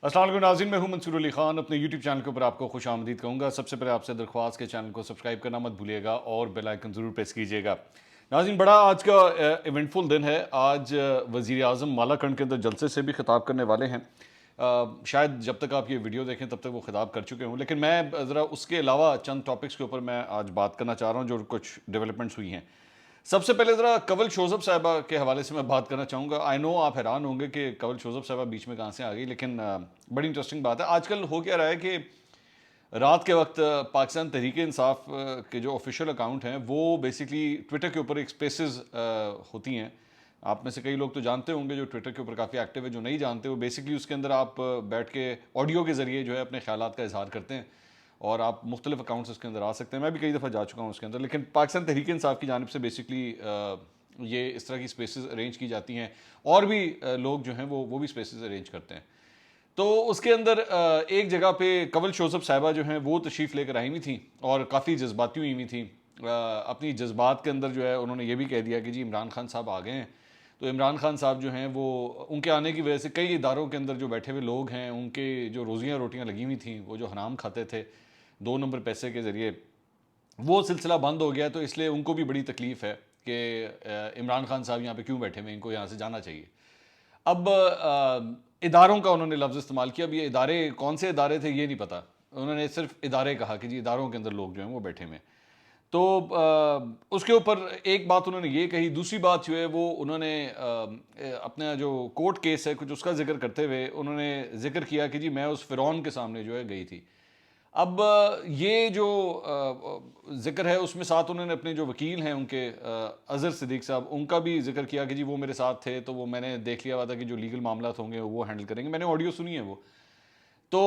अस्सलाम वालेकुम नाज़रीन, मैं हूं मंसूर अली खान। अपने यूट्यूब चैनल के ऊपर आपको खुश आमदीद कहूँगा। सबसे पहले आपसे दरख्वास्त के चैनल को सब्सक्राइब करना मत भूलिएगा और बेल आइकन ज़रूर प्रेस कीजिएगा। नाज़रीन, बड़ा आज का इवेंटफुल दिन है। आज वज़ीर आज़म मालाकंड के अंदर जलसे से भी खिताब करने वाले हैं। शायद जब तक आप ये वीडियो देखें तब तक वो खिताब कर चुके हों, लेकिन मैं ज़रा उसके अलावा चंद टॉपिक्स के ऊपर मैं आज बात करना चाह रहा हूँ जो कुछ डेवलपमेंट्स हुई हैं। सबसे पहले ज़रा कंवल शोज़ब साहिबा के हवाले से मैं बात करना चाहूँगा। आई नो आप हैरान होंगे कि कंवल शोज़ब साहिबा बीच में कहाँ से आ गई, लेकिन बड़ी इंटरेस्टिंग बात है। आजकल हो क्या रहा है कि रात के वक्त पाकिस्तान तहरीक-ए-इंसाफ के जो ऑफिशियल अकाउंट हैं वो बेसिकली ट्विटर के ऊपर एक स्पेसेस होती हैं। आप में से कई लोग तो जानते होंगे जो ट्विटर के ऊपर काफ़ी एक्टिव है, जो नहीं जानते वो बेसिकली उसके अंदर आप बैठ के ऑडियो के ज़रिए जो है अपने ख्यालात का इजहार करते हैं और आप मुख्तलिफ अकाउंट्स उसके अंदर आ सकते हैं। मैं भी कई दफ़ा जा चुका हूँ उसके अंदर, लेकिन पाकिस्तान तहरीक इंसाफ की जानिब से बेसिकली ये इस तरह की स्पेसेस अरेंज की जाती हैं और भी लोग जो हैं वो भी स्पेसेस अरेंज करते हैं। तो उसके अंदर एक जगह पे कंवल शोज़ब साहिबा जो हैं वो तशरीफ़ लेकर आई हुई थी और काफ़ी जज्बाती हुई हुई थी। अपनी जज्बात के अंदर जो है उन्होंने ये भी कह दिया कि जी इमरान खान साहब आ गए हैं। तो इमरान खान साहब जो हैं वो उनके आने की वजह से कई इदारों के अंदर जो बैठे हुए लोग हैं उनके जो रोज़ियाँ रोटियाँ लगी हुई थी, वो जो हराम खाते थे 2 नंबर पैसे के ज़रिए, वो सिलसिला बंद हो गया। तो इसलिए उनको भी बड़ी तकलीफ़ है कि इमरान खान साहब यहाँ पे क्यों बैठे हुए, इनको यहाँ से जाना चाहिए। अब इदारों का उन्होंने लफ्ज़ इस्तेमाल किया। अब ये इदारे कौन से इदारे थे ये नहीं पता, उन्होंने सिर्फ इदारे कहा कि जी इदारों के अंदर लोग जो हैं वो बैठे हुए हैं। तो उसके ऊपर एक बात उन्होंने ये कही। दूसरी बात जो है वो उन्होंने अपना जो कोर्ट केस है कुछ उसका जिक्र करते हुए उन्होंने जिक्र किया कि जी मैं उस फ़िरौन के सामने जो है गई थी। अब ये जो जिक्र है उसमें साथ उन्होंने अपने जो वकील हैं उनके अज़हर सिद्दीक साहब, उनका भी जिक्र किया कि जी वो मेरे साथ थे, तो वो मैंने देख लिया हुआ था कि जो लीगल मामला होंगे वो हैंडल करेंगे। मैंने ऑडियो सुनी है वो। तो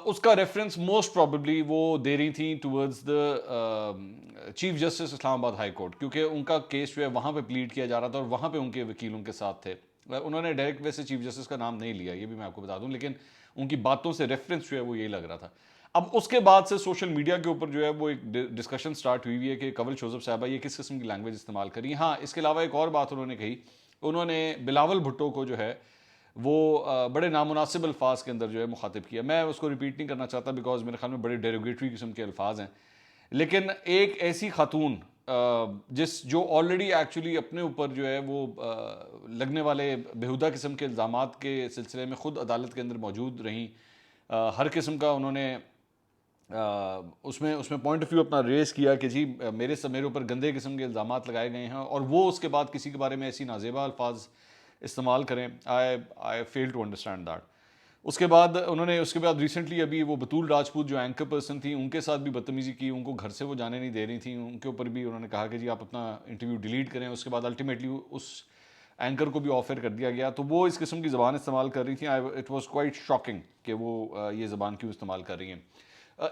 उसका रेफरेंस मोस्ट प्रॉबेबली वो दे रही थी towards the chief justice Islamabad high court, क्योंकि उनका केस जो है वहाँ पे प्लीड किया जा रहा था और वहाँ पे उनके वकील उनके साथ थे। उन्होंने डायरेक्ट वैसे चीफ जस्टिस का नाम नहीं लिया, ये भी मैं आपको बता दूं, लेकिन उनकी बातों से रेफरेंस जो है वो यही लग रहा था। अब उसके बाद से सोशल मीडिया के ऊपर जो है वो एक डिस्कशन स्टार्ट हुई हुई है कि कंवल शोज़ब साहिबा ये किस किस्म की लैंग्वेज इस्तेमाल करी। हाँ, इसके अलावा एक और बात उन्होंने कही, उन्होंने बिलावल भुट्टो को जो है वो बड़े नामुनासिब अल्फाज के अंदर जो है मुखातिब किया। मैं उसको रिपीट नहीं करना चाहता बिकॉज मेरे ख्याल में बड़े डेरोगेटरी किस्म के अल्फाज हैं। लेकिन एक ऐसी खातून जिस जो ऑलरेडी एक्चुअली अपने ऊपर जो है वो लगने वाले बेहुदा किस्म के इल्ज़ामात के सिलसिले में ख़ुद अदालत के अंदर मौजूद रहीं, हर किस्म का उन्होंने उसमें उसमें पॉइंट ऑफ व्यू अपना रेस किया कि जी मेरे ऊपर गंदे किस्म के इल्ज़ामात लगाए गए हैं, और वो उसके बाद किसी के बारे में ऐसी नाजेबा अल्फाज इस्तेमाल करें। आई फेल टू अंडरस्टैंड दैट। उसके बाद रिसेंटली अभी वो बतूल राजपूत जो एंकर पर्सन थी उनके साथ भी बदतमीज़ी की, उनको घर से वो जाने नहीं दे रही थी, उनके ऊपर भी उन्होंने कहा कि जी आप अपना इंटरव्यू डिलीट करें। उसके बाद अल्टीमेटली उस एंकर को भी ऑफर कर दिया गया। तो वो इस किस्म की ज़बान इस्तेमाल कर रही थी। इट वॉज क्वाइट शॉकिंग कि वो ये ज़बान क्यों इस्तेमाल कर रही हैं।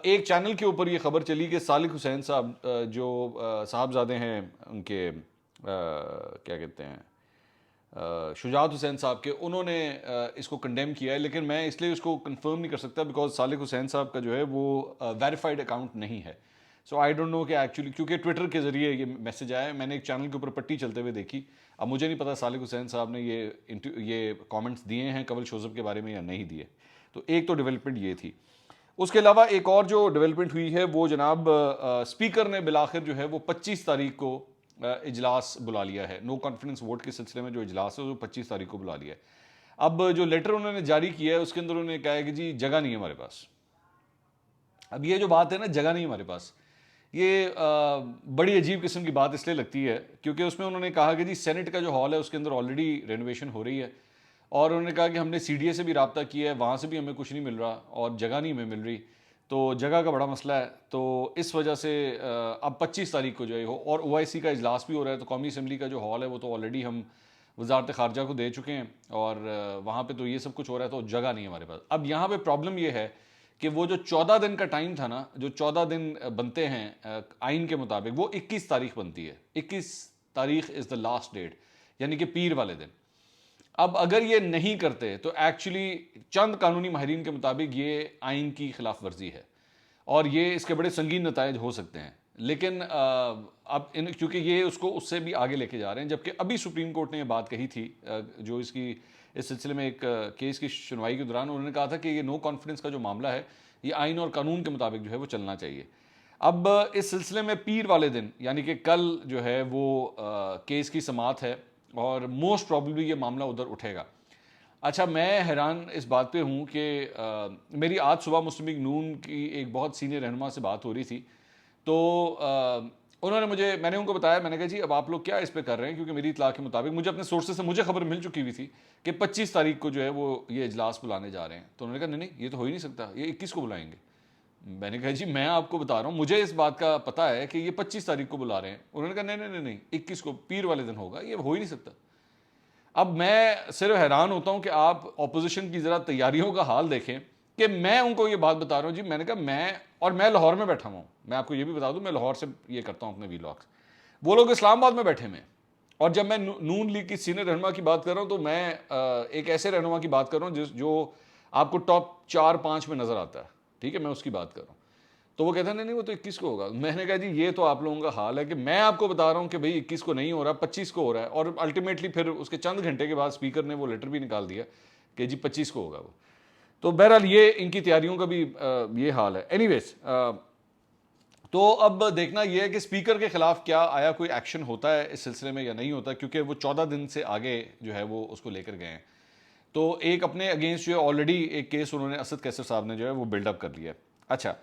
एक चैनल के ऊपर ये खबर चली कि सालिक हुसैन साहब जो साहबजादे हैं उनके क्या कहते हैं शुजात हुसैन साहब के, उन्होंने इसको कंडेम किया है। लेकिन मैं इसलिए उसको कंफर्म नहीं कर सकता बिकॉज सालिक हुसैन साहब का जो है वो वेरीफाइड अकाउंट नहीं है। सो आई डोंट नो कि एक्चुअली, क्योंकि ट्विटर के ज़रिए ये मैसेज आया, मैंने एक चैनल के ऊपर पट्टी चलते हुए देखी। अब मुझे नहीं पता सालिक हुसैन साहब ने ये कमेंट्स दिए हैं कंवल शोज़ब के बारे में या नहीं दिए। तो एक तो डेवलपमेंट ये थी। उसके अलावा एक और जो डेवलपमेंट हुई है वो जनाब स्पीकर ने बिलाखिर जो है वो 25 तारीख को इजलास बुला लिया है। नो कॉन्फिडेंस वोट के सिलसिले में जो इजलास है वो 25 तारीख को बुला लिया है। अब जो लेटर उन्होंने जारी किया है उसके अंदर उन्होंने कहा है कि जी जगह नहीं है हमारे पास। अब ये जो बात है ना, जगह नहीं हमारे पास, ये बड़ी अजीब किस्म की बात इसलिए लगती है क्योंकि उसमें उन्होंने कहा कि जी सेनेट का जो हॉल है उसके अंदर ऑलरेडी रेनोवेशन हो रही है, और उन्होंने कहा कि हमने सीडीए से भी रब्ता किया है, वहाँ से भी हमें कुछ नहीं मिल रहा और जगह नहीं हमें मिल रही। तो जगह का बड़ा मसला है। तो इस वजह से अब 25 तारीख को जो है हो, और ओआईसी का इजलास भी हो रहा है, तो कौमी असम्बली का जो हॉल है वो तो ऑलरेडी हम वजारत खारजा को दे चुके हैं, और वहाँ पे तो ये सब कुछ हो रहा है, तो जगह नहीं है हमारे पास। अब यहाँ पे प्रॉब्लम ये है कि वो जो 14 दिन का टाइम था ना, जो 14 दिन बनते हैं आइन के मुताबिक, वो 21 तारीख बनती है। 21 तारीख इज़ द लास्ट डेट, यानी कि पीर वाले दिन। अब अगर ये नहीं करते तो एक्चुअली चंद कानूनी माहिरीन के मुताबिक ये आइन की खिलाफ वर्जी है और ये इसके बड़े संगीन नतायज हो सकते हैं। लेकिन अब क्योंकि ये उसको उससे भी आगे लेके जा रहे हैं, जबकि अभी सुप्रीम कोर्ट ने ये बात कही थी जो इसकी इस सिलसिले में एक केस की सुनवाई के दौरान उन्होंने कहा था कि ये नो कॉन्फिडेंस का जो मामला है ये आइन और कानून के मुताबिक जो है वो चलना चाहिए। अब इस सिलसिले में पीर वाले दिन यानी कि कल जो है वो केस की समाअत है और मोस्ट प्रॉब्लली ये मामला उधर उठेगा। अच्छा, मैं हैरान इस बात पे हूँ कि मेरी आज सुबह मुस्लिम लीग नून की एक बहुत सीनियर रहनुमा से बात हो रही थी, तो मैंने उनको बताया, मैंने कहा जी अब आप लोग क्या इस पे कर रहे हैं, क्योंकि मेरी इत्तला के मुताबिक मुझे अपने सोर्सेज से मुझे खबर मिल चुकी हुई थी कि 25 तारीख को जो है वो ये इजलास बुलाने जा रहे हैं। तो उन्होंने कहा नहीं नहीं, ये तो हो ही नहीं सकता, ये 21 को बुलाएंगे। मैंने कहा जी मैं आपको बता रहा हूँ, मुझे इस बात का पता है कि ये 25 तारीख को बुला रहे हैं। उन्होंने कहा नहीं नहीं नहीं नहीं, 21 को पीर वाले दिन होगा, ये हो ही नहीं सकता। अब मैं सिर्फ हैरान होता हूं कि आप ऑपोजिशन की ज़रा तैयारियों का हाल देखें कि मैं उनको ये बात बता रहा हूं जी। मैंने कहा मैं लाहौर में बैठा हुआ हूं, मैं आपको ये भी बता दूं मैं लाहौर से ये करता हूं अपने वीलॉग्स, वो लोग इस्लामाबाद में बैठे हुए हैं। और जब मैं नून लीग की सीनियर रहनुमा की बात कर रहा हूं तो मैं एक ऐसे रहनुमा की बात कर रहा हूं जो आपको टॉप 4-5 में नजर आता है, ठीक है, मैं उसकी बात कर रहा हूं। तो वो कहता है नहीं नहीं वो तो 21 को होगा। मैंने कहा जी ये तो आप लोगों का हाल है कि मैं आपको बता रहा हूं कि भाई 21 को नहीं हो रहा, 25 को हो रहा है, और अल्टीमेटली फिर उसके चंद घंटे के बाद स्पीकर ने वो लेटर भी निकाल दिया कि जी 25 को होगा वो। तो बहरहाल ये इनकी तैयारियों का भी ये हाल है। एनीवेज, तो अब देखना यह है कि स्पीकर के खिलाफ क्या आया कोई एक्शन होता है इस सिलसिले में या नहीं होता, क्योंकि वो 14 दिन से आगे जो है वो उसको लेकर गए हैं। तो एक अपने अगेंस्ट जो है ऑलरेडी एक केस उन्होंने असद कैसर साहब ने जो है वो बिल्डअप कर लिया है। अच्छा,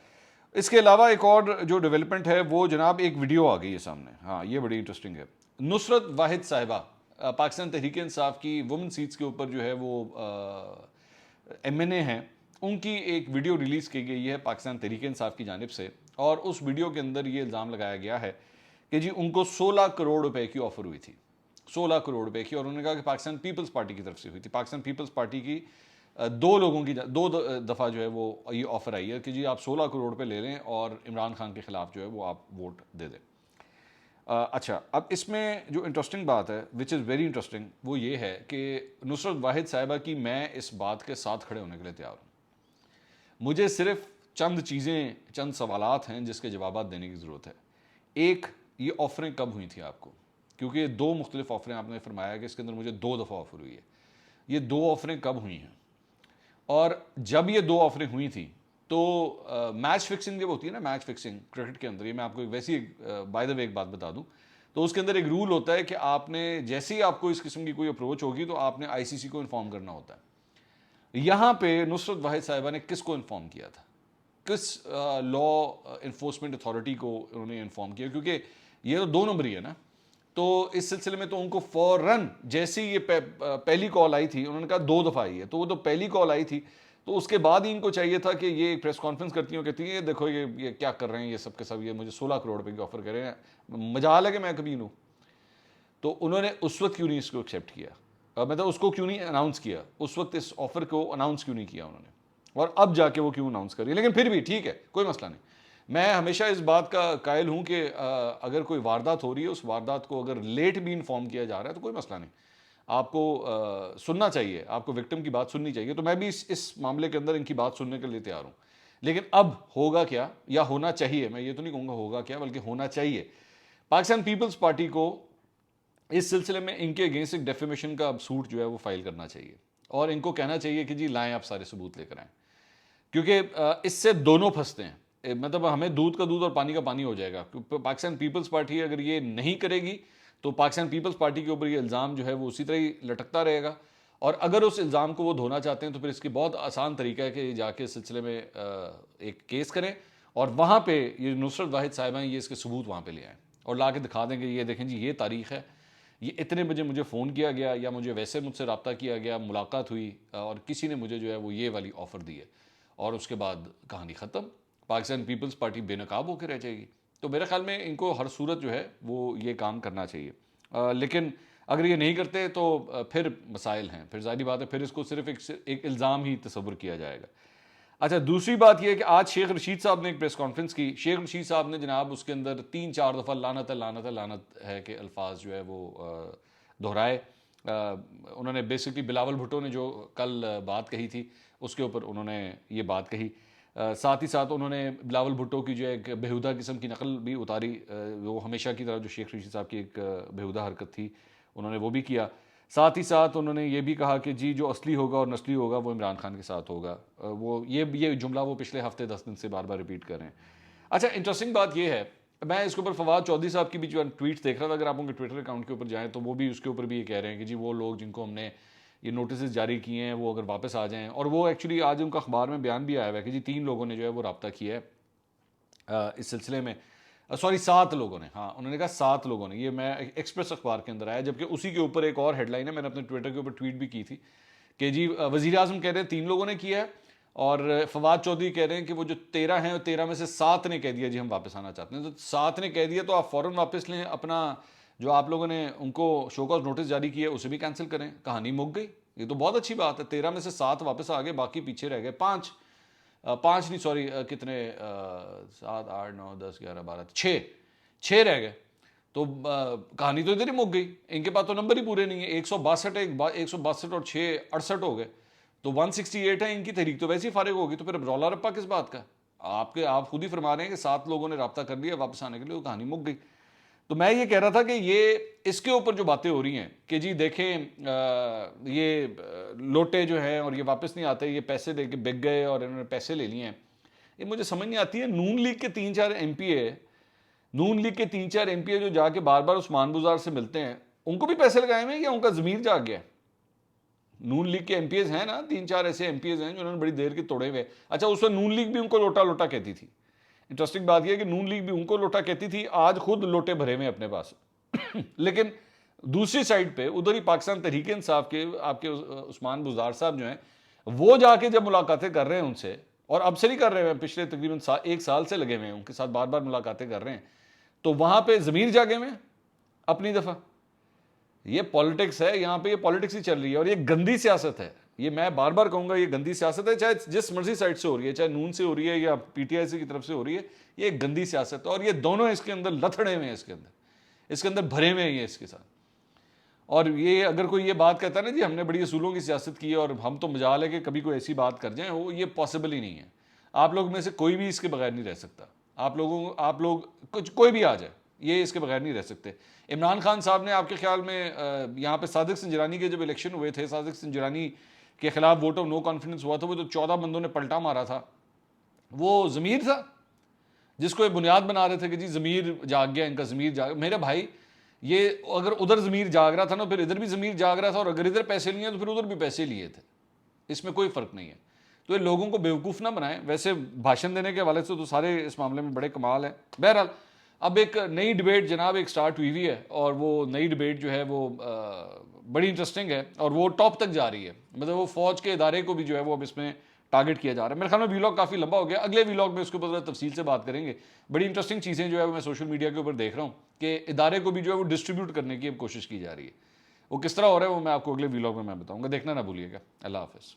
इसके अलावा एक और जो डेवलपमेंट है वो जनाब एक वीडियो आ गई है सामने, हाँ ये बड़ी इंटरेस्टिंग है। नुसरत वाहिद साहिबा पाकिस्तान तहरीक इंसाफ की वुमेन सीट्स के ऊपर जो है वो MNA हैं, उनकी एक वीडियो रिलीज़ की गई है पाकिस्तान तहरीक इंसाफ की जानिब से, और उस वीडियो के अंदर ये इल्ज़ाम लगाया गया है कि जी उनको 16 करोड़ रुपए की ऑफ़र हुई थी, 16 करोड़ रुपए की, और उन्होंने कहा कि पाकिस्तान पीपल्स पार्टी की तरफ से हुई थी। पाकिस्तान पीपल्स पार्टी की दो लोगों की दो दफ़ा जो है वो ये ऑफ़र आई है कि जी आप 16 करोड़ रुपए ले लें और इमरान खान के खिलाफ जो है वो आप वोट दे दें। अच्छा, अब इसमें जो इंटरेस्टिंग बात है विच इज़ वेरी इंटरेस्टिंग वो ये है कि नुसरत वाहिद साहिबा की मैं इस बात के साथ खड़े होने के लिए तैयार हूँ। मुझे सिर्फ चंद चीज़ें, चंद सवालात हैं जिसके जवाब देने की ज़रूरत है। एक, ये ऑफ़रें कब हुई थी आपको, क्योंकि दो मुख्तलिफ ऑफ़रें आपने फरमाया कि इसके अंदर मुझे 2 दफ़ा ऑफ़र हुई है। ये 2 ऑफ़रें कब हुई हैं, और जब ये 2 ऑफ़रें हुई थी तो मैच फिक्सिंग जब होती है ना, मैच फिक्सिंग क्रिकेट के अंदर, ये मैं आपको वैसी बाय द वे एक बात बता दूं, तो उसके अंदर एक रूल होता है कि आपने जैसे ही आपको इस किस्म की कोई अप्रोच होगी तो आपने ICC को इन्फॉर्म करना होता है। यहाँ पे नुसरत वाहिद साहिबा ने किसको इन्फॉर्म किया था, किस लॉ इन्फोर्समेंट अथॉरिटी को उन्होंने इन्फॉर्म किया, क्योंकि ये तो 2 नंबर ही है ना। तो इस सिलसिले में तो उनको फौरन जैसी ये पहली कॉल आई थी, उन्होंने कहा 2 दफ़ा आई है, तो वो तो पहली कॉल आई थी तो उसके बाद ही इनको चाहिए था कि ये प्रेस कॉन्फ्रेंस करती हूँ, कहती है देखो ये क्या कर रहे हैं ये सब के सब, ये मुझे 16 करोड़ रुपए की ऑफर कर रहे हैं, मजाल है कि मैं कभी लूँ। तो उन्होंने उस वक्त क्यों नहीं इसको एक्सेप्ट किया, मतलब उसको क्यों नहीं अनाउंस किया, उस वक्त इस ऑफर को अनाउंस क्यों नहीं किया उन्होंने, और अब जाके वो क्यों अनाउंस कर रही है। लेकिन फिर भी ठीक है, कोई मसला नहीं। मैं हमेशा इस बात का कायल हूँ कि अगर कोई वारदात हो रही है, उस वारदात को अगर लेट भी इन्फॉर्म किया जा रहा है तो कोई मसला नहीं, आपको सुनना चाहिए, आपको विक्टिम की बात सुननी चाहिए। तो मैं भी इस मामले के अंदर इनकी बात सुनने के लिए तैयार हूँ। लेकिन अब होगा क्या, या होना चाहिए, मैं ये तो नहीं कहूँगा होगा क्या, बल्कि होना चाहिए, पाकिस्तान पीपल्स पार्टी को इस सिलसिले में इनके अगेंस्ट एक डेफेमेशन का सूट जो है वो फाइल करना चाहिए, और इनको कहना चाहिए कि जी लाएं आप सारे सबूत लेकर आएँ, क्योंकि इससे दोनों फंसते हैं। मतलब हमें दूध का दूध और पानी का पानी हो जाएगा। पाकिस्तान पीपल्स पार्टी अगर ये नहीं करेगी तो पाकिस्तान पीपल्स पार्टी के ऊपर ये इल्ज़ाम जो है वो उसी तरह ही लटकता रहेगा, और अगर उस इल्ज़ाम को वो धोना चाहते हैं तो फिर इसकी बहुत आसान तरीका है कि जाके इस सिलसिले में एक केस करें, और वहाँ पे ये नुसरत वाहिद साहिबा हैं, ये इसके सबूत वहाँ पे ले आएँ और ला के दिखा देंगे, ये देखें जी ये तारीख़ है, ये इतने बजे मुझे फ़ोन किया गया, या मुझे वैसे मुझसे रब्ता किया गया, मुलाकात हुई और किसी ने मुझे जो है वो ये वाली ऑफ़र दी है, और उसके बाद कहानी ख़त्म, पाकिस्तान पीपल्स पार्टी बेनकाब होकर रह जाएगी। तो मेरे ख्याल में इनको हर सूरत जो है वो ये काम करना चाहिए। लेकिन अगर ये नहीं करते तो फिर मसाइल हैं, फिर ज़ाहिर बात है, फिर इसको सिर्फ एक इल्ज़ाम ही तस्वुर किया जाएगा। अच्छा, दूसरी बात यह है कि आज शेख रशीद साहब ने एक प्रेस कॉन्फ्रेंस की। शेख रशीद साहब ने जनाब उसके अंदर 3-4 दफ़ा लानत है लानत है लानत है के अल्फाज जो है वो दोहराए। उन्होंने बेसिकली बिलावल भुट्टो ने जो कल बात कही थी उसके ऊपर उन्होंने ये बात कही। साथ ही साथ उन्होंने बिलावल भुट्टो की जो एक बेहुदा किस्म की नकल भी उतारी, वो हमेशा की तरह जो शेख रशीद साहब की एक बेहुदा हरकत थी उन्होंने वो भी किया। साथ ही साथ उन्होंने ये भी कहा कि जी जो असली होगा और नस्ली होगा वो इमरान खान के साथ होगा। वो ये जुमला वो पिछले हफ्ते 10 दिन से बार बार रिपीट कर रहे हैं। अच्छा, इंटरेस्टिंग बात ये है, मैं इसके ऊपर फवाद चौधरी साहब की भी जो ट्वीट देख रहा था, अगर आप उनके ट्विटर अकाउंट के ऊपर जाएं तो वो भी उसके ऊपर भी ये कह रहे हैं कि जी वो लोग जिनको हमने ये नोटिस जारी किए हैं वो अगर वापस आ जाएं, और वो एक्चुअली आज उनका अखबार में बयान भी आया हुआ है कि जी 3 लोगों ने जो है वो रब्ता किया है इस सिलसिले में। सॉरी 7 लोगों ने, हाँ उन्होंने कहा 7 लोगों ने, ये मैं एक्सप्रेस अखबार के अंदर आया, जबकि उसी के ऊपर एक और हेडलाइन है, मैंने अपने ट्विटर के ऊपर ट्वीट भी की थी कि जी वज़ीर आज़म कह रहे हैं 3 लोगों ने किया है, और फवाद चौधरी कह रहे हैं कि वो जो 13 हैं 13 में से 7 ने कह दिया जी हम वापस आना चाहते हैं। तो 7 ने कह दिया तो आप फ़ौरन वापस लें, अपना जो आप लोगों ने उनको शो कॉज नोटिस जारी किया उसे भी कैंसिल करें, कहानी मुक गई। ये तो बहुत अच्छी बात है, 13 में से 7 वापस आ गए, बाकी पीछे रह गए 5 नहीं सॉरी कितने 7 8 9 10 11 12 6 रह गए। तो कहानी तो इधर ही मुक गई, इनके पास तो नंबर ही पूरे नहीं है। 162 162 और 6 68 हो गए, तो 168 है इनकी तहरीक, तो वैसे ही फारिग होगी। तो फिर अब रौला रप्पा किस बात का? आप खुद ही फरमा रहे हैं कि 7 लोगों ने रब्ता कर लिया वापस आने के लिए, तो कहानी मुक गई। तो मैं ये कह रहा था कि ये इसके ऊपर जो बातें हो रही हैं कि जी देखें ये लोटे जो हैं और ये वापस नहीं आते, ये पैसे दे के बिक गए और इन्होंने पैसे ले लिए हैं, ये मुझे समझ नहीं आती है। नून लीग के 3-4 एमपी जो जाके बार बार उस्मान बुज़ार से मिलते हैं, उनको भी पैसे लगाए हुए हैं या उनका ज़मीर जाग गया है? नून लीग के एमपीएस हैं ना, 3-4 ऐसे एमपीएस हैं जो उन्होंने बड़ी देर के तोड़े हुए। अच्छा, उसमें नून लीग भी उनको लोटा लोटा कहती थी। इंटरेस्टिंग बात यह कि नून लीग भी उनको लोटा कहती थी, आज खुद लोटे भरे हुए अपने पास लेकिन दूसरी साइड पे उधर ही पाकिस्तान तहरीक इंसाफ के आपके उस्मान बुज़दार साहब जो हैं, वो जाके जब मुलाकातें कर रहे हैं उनसे, और अब से नहीं कर रहे हैं, पिछले तकरीबन 1 साल से लगे हुए हैं उनके साथ, बार बार मुलाकातें कर रहे हैं, तो वहां पे ज़मीर जागे हुए अपनी दफ़ा। ये पॉलिटिक्स है, यहाँ पे ये पॉलिटिक्स ही चल रही है, और ये गंदी सियासत है। ये मैं बार बार कहूंगा, ये गंदी सियासत है, चाहे जिस मर्जी साइड से हो रही है, चाहे नून से हो रही है या पीटीआई की तरफ से हो रही है, ये एक गंदी सियासत है। और ये दोनों इसके अंदर लथड़े हुए हैं, इसके अंदर भरे हुए हैं ये इसके साथ। और ये अगर कोई ये बात कहता है ना जी हमने बड़ी असूलों की सियासत की है और हम तो मजाल है कि कभी कोई ऐसी बात कर जाए, वो ये पॉसिबल ही नहीं है। आप लोग में से कोई भी इसके बगैर नहीं रह सकता। आप लोग कुछ कोई भी आ जाए, ये इसके बगैर नहीं रह सकते। इमरान खान साहब ने आपके ख्याल में यहाँ पे सादिक संजरानी के जब इलेक्शन हुए थे, सादिक संजरानी के खिलाफ वोट ऑफ नो कॉन्फिडेंस हुआ था, वो तो 14 बंदों ने पलटा मारा था, वो ज़मीर था जिसको ये बुनियाद बना रहे थे कि जी ज़मीर जाग गया, इनका ज़मीर जाग। मेरे भाई, ये अगर उधर ज़मीर जाग रहा था ना, फिर इधर भी ज़मीर जाग रहा था, और अगर इधर पैसे लिए तो फिर उधर भी पैसे लिए थे, इसमें कोई फ़र्क नहीं है। तो ये लोगों को बेवकूफ़ ना बनाएं। वैसे भाषण देने के हवाले से तो सारे इस मामले में बड़े कमाल है। बहरहाल अब एक नई डिबेट जनाब एक स्टार्ट हुई हुई है, और वो नई डिबेट जो है वो बड़ी इंटरेस्टिंग है, और वो टॉप तक जा रही है। मतलब वो फ़ौज के इदारे को भी जो है वो अब इसमें टारगेट किया जा रहा है। मेरे ख्याल में वीलॉग काफ़ी लंबा हो गया, अगले वीलॉग में उसके ऊपर तफसील से बात करेंगे। बड़ी इंटरेस्टिंग चीज़ें जो है वो मैं सोशल मीडिया के ऊपर देख रहा हूँ कि इदारे को भी जो है वो डिस्ट्रीब्यूट करने की अब कोशिश की जा रही है। वो किस तरह हो रहा है वो मैं आपको अगले वीलॉग में मैं बताऊँगा, देखना ना भूलिएगा। अल्लाह हाफ़िज़।